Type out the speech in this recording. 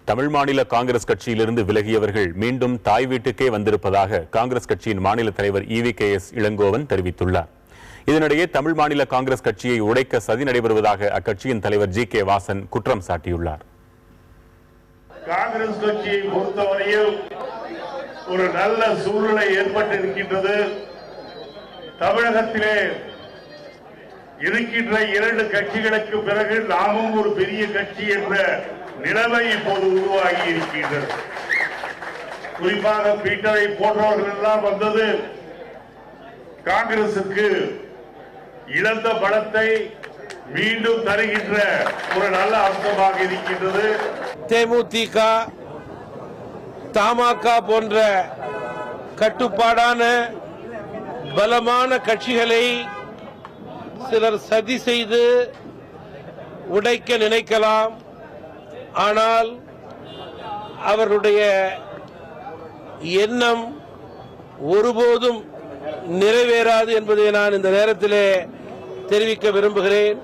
தமிழ் மாநில காங்கிரஸ் கட்சியிலிருந்து விலகியவர்கள் மீண்டும் தாய் வீட்டுக்கே வந்திருப்பதாக காங்கிரஸ் கட்சியின் மாநில தலைவர் EVKS இளங்கோவன் தெரிவித்துள்ளார். இதனிடையே தமிழ் மாநில காங்கிரஸ் கட்சியை உடைக்க சதி நடைபெறுவதாக அக்கட்சியின் தலைவர் GK வாசன் குற்றம் சாட்டியுள்ளார். காங்கிரஸ் கட்சியை பொறுத்தவரையில் ஒரு நல்ல சூழ்நிலை ஏற்பட்டிருக்கின்றது. தமிழகத்திலே இருக்கின்ற இரண்டு கட்சிகளுக்கு பிறகு நாமும் ஒரு பெரிய கட்சி என்ற நிலைமை இப்போது உருவாகி இருக்கின்றது. குறிப்பாக பீட்டரை போன்றவர்கள் எல்லாம் வந்தது காங்கிரசுக்கு இழந்த பலத்தை மீண்டும் தருகின்ற ஒரு நல்ல அம்சமாக இருக்கின்றது. தேமுதிக, தமாக போன்ற கட்டுப்பாடான பலமான கட்சிகளை சிலர் சதி செய்து உடைக்க நினைக்கலாம். ஆனால் அவருடைய எண்ணம் ஒருபோதும் நிறைவேறாது என்பதை நான் இந்த நேரத்திலே தெரிவிக்க விரும்புகிறேன்.